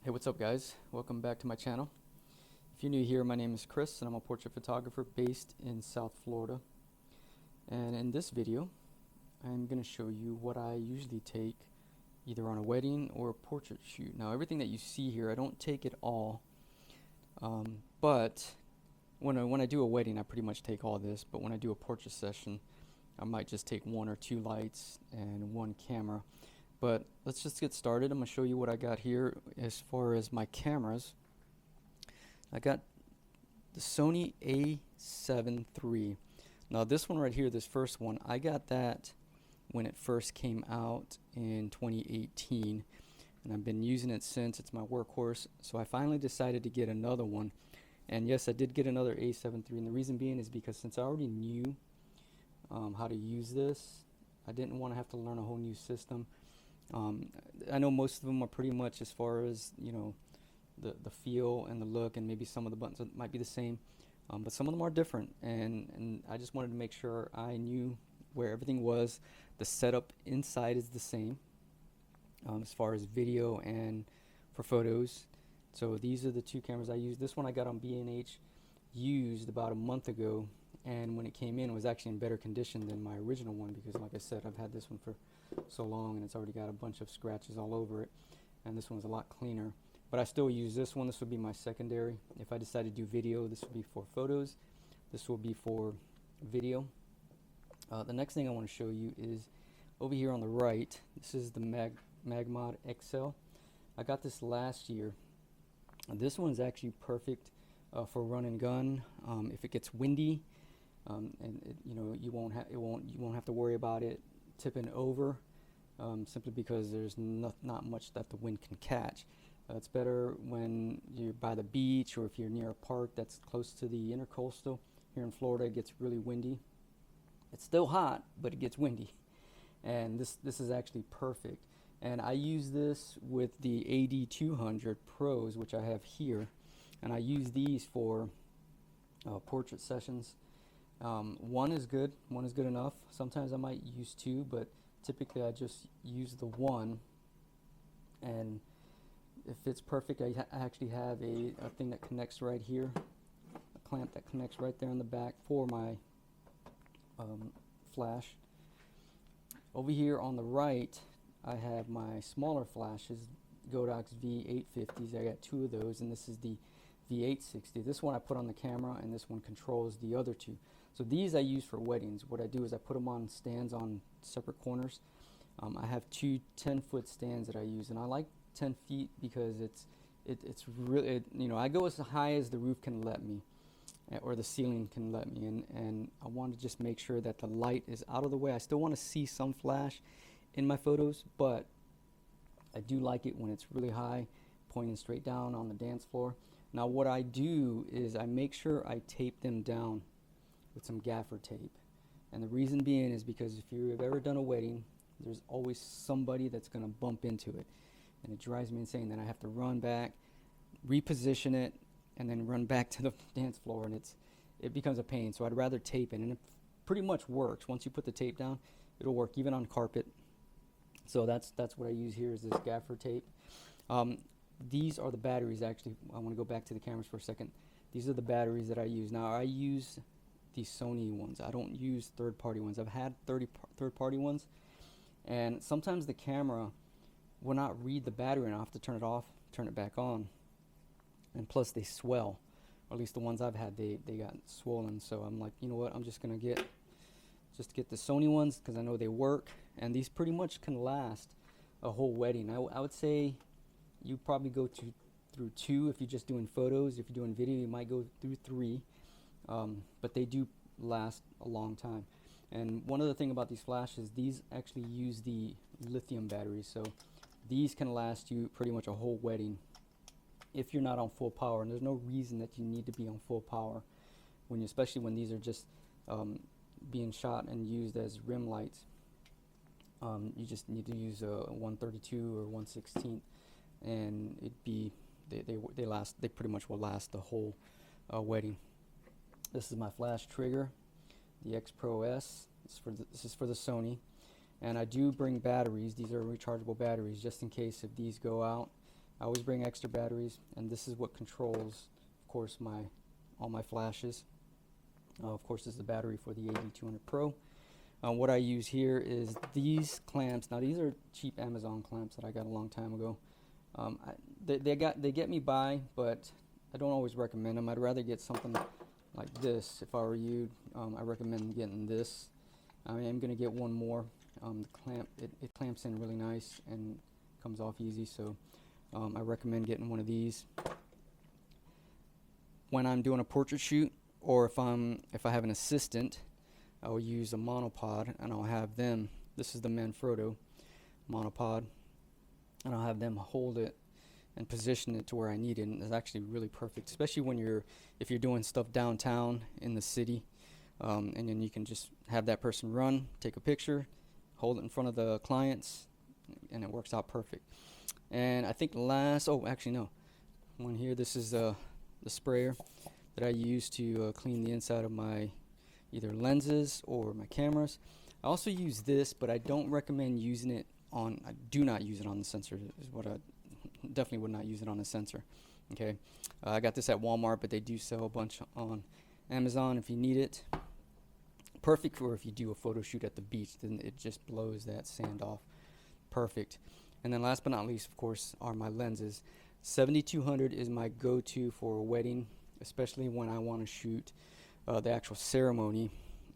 Hey, what's up guys? Welcome back to my channel. If you're new here, my name is Chris and I'm a portrait photographer based in South Florida. And in this video, I'm going to show you what I usually take either on a wedding or a portrait shoot. Now everything that you see here, I don't take it all, but when I do a wedding, I pretty much take all this, but when I do a portrait session, I might just take one or two lights and one camera. But let's just get started. I'm going to show you what I got here as far as my cameras. I got the Sony A7 III. Now this one right here, this first one, I got that when it first came out in 2018. And I've been using it since. It's my workhorse. So I finally decided to get another one. And yes, I did get another A7 III. And the reason being is because since I already knew how to use this, I didn't want to have to learn a whole new system. I know most of them are pretty much as far as, you know, the feel and the look, and maybe some of the buttons might be the same, but some of them are different, and I just wanted to make sure I knew where everything was. The setup inside is the same as far as video and for photos. So these are the two cameras I use. This one I got on B&H used about a month ago, and when it came in, it was actually in better condition than my original one, because like I said, I've had this one for so long and it's already got a bunch of scratches all over it, and this one's a lot cleaner. But I still use this one. This would be my secondary. If I decide to do video, this would be for photos, this will be for video. The next thing I want to show you is over here on the right. This is the Magmod XL. I got this last year. This one's actually perfect for run and gun. If it gets windy, and you know, you won't have to worry about it tipping over, simply because there's not much that the wind can catch. It's better when you're by the beach, or if you're near a park that's close to the intercoastal. Here in Florida, it gets really windy. It's still hot, but it gets windy, and this is actually perfect. And I use this with the AD200 Pros, which I have here, and I use these for portrait sessions. One is good enough. Sometimes I might use two, but typically I just use the one, and it fits perfect. I actually have a thing that connects right here, a clamp that connects right there in the back for my flash. Over here on the right, I have my smaller flashes, Godox V850s. I got two of those, and this is the V860. This one I put on the camera, and this one controls the other two. So these I use for weddings. What I do is I put them on stands on separate corners. I have two 10-foot stands that I use, and I like 10 feet because it's really, you know, I go as high as the roof can let me, or the ceiling can let me, and I want to just make sure that the light is out of the way. I still want to see some flash in my photos, but I do like it when it's really high, pointing straight down on the dance floor. Now what I do is I make sure I tape them down with some gaffer tape, and the reason being is because if you've ever done a wedding, there's always somebody that's going to bump into it, and it drives me insane. Then I have to run back, reposition it, and then run back to the dance floor, and it becomes a pain. So I'd rather tape it, and it pretty much works. Once you put the tape down, it'll work even on carpet. So that's what I use here, is this gaffer tape. These are the batteries. Actually, I want to go back to the cameras for a second. These are the batteries that I use. Now I use the Sony ones. I don't use third-party ones. I've had third-party ones, and sometimes the camera will not read the battery, and I'll have to turn it off, turn it back on, and plus they swell, or at least the ones I've had, they got swollen. So I'm like, you know what, I'm just gonna get the Sony ones, because I know they work, and these pretty much can last a whole wedding. I would say you probably go through two if you're just doing photos. If you're doing video, you might go through three, but they do last a long time. And one other thing about these flashes, these actually use the lithium batteries, so these can last you pretty much a whole wedding if you're not on full power. And there's no reason that you need to be on full power, especially when these are just being shot and used as rim lights. You just need to use a 132 or 116, and they pretty much will last the whole wedding. This is my flash trigger, the Xpro-S. This is for the Sony, and I do bring batteries. These are rechargeable batteries, just in case if these go out I always bring extra batteries, and this is what controls, of course, all my flashes. Of course, this is the battery for the AD200 Pro. What I use here is these clamps. Now, these are cheap Amazon clamps that I got a long time ago. They get me by, but I don't always recommend them. I'd rather get something like this. If I were you, I recommend getting this. I am going to get one more. The clamp, it clamps in really nice and comes off easy, so I recommend getting one of these. When I'm doing a portrait shoot, or if I have an assistant, I will use a monopod, and I'll have them. This is the Manfrotto Monopod, and I'll have them hold it and position it to where I need it. And it's actually really perfect, especially when if you're doing stuff downtown in the city, and then you can just have that person run, take a picture, hold it in front of the clients, and it works out perfect. And I think one here, this is the sprayer that I use to clean the inside of my either lenses or my cameras. I also use this, but I don't recommend using it on, I do not use it on the sensor, is what I definitely would not use it on the sensor. Okay, I got this at Walmart, but they do sell a bunch on Amazon if you need it. Perfect for if you do a photo shoot at the beach, then it just blows that sand off. Perfect. And then last but not least, of course, are my lenses. 7200 is my go-to for a wedding, especially when I want to shoot the actual ceremony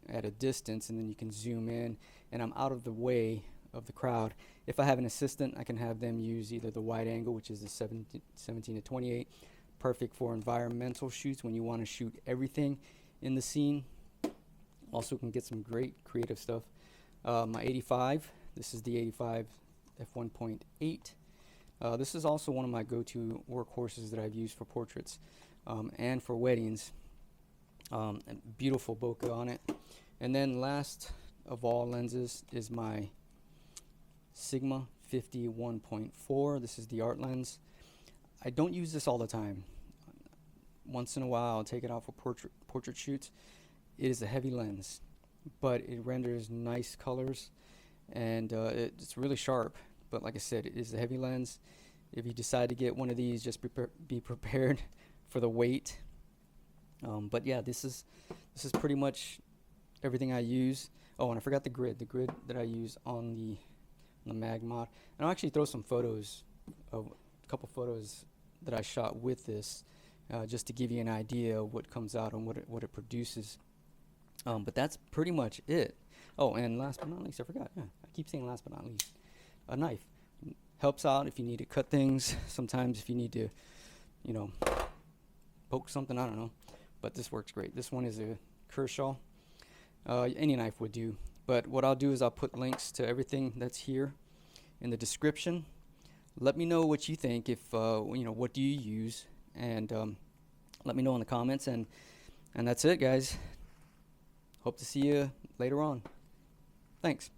at a distance, and then you can zoom in and I'm out of the way of the crowd. If I have an assistant, I can have them use either the wide angle, which is the 17 to 28, perfect for environmental shoots when you want to shoot everything in the scene. Also can get some great creative stuff. My 85, this is the 85 f1.8. This is also one of my go-to workhorses that I've used for portraits and for weddings. Beautiful bokeh on it. And then last of all lenses is my Sigma 50 1.4. This is the art lens. I don't use this all the time. Once in a while I'll take it out for portrait shoots. It is a heavy lens, but it renders nice colors, and it's really sharp. But like I said, it is a heavy lens. If you decide to get one of these, just be prepared for the weight. But yeah, this is pretty much everything I use. Oh, and I forgot the grid that I use on the MagMod. And I'll actually throw some photos of a couple photos that I shot with this, just to give you an idea of what comes out and what it produces. But that's pretty much it. Oh, and last but not least, I forgot. Yeah, I keep saying last but not least. A knife helps out if you need to cut things. Sometimes if you need to, poke something, I don't know. But this works great. This one is a Kershaw. Any knife would do. But what I'll do is I'll put links to everything that's here in the description. Let me know what you think. If what do you use, and let me know in the comments. And that's it, guys. Hope to see you later on. Thanks.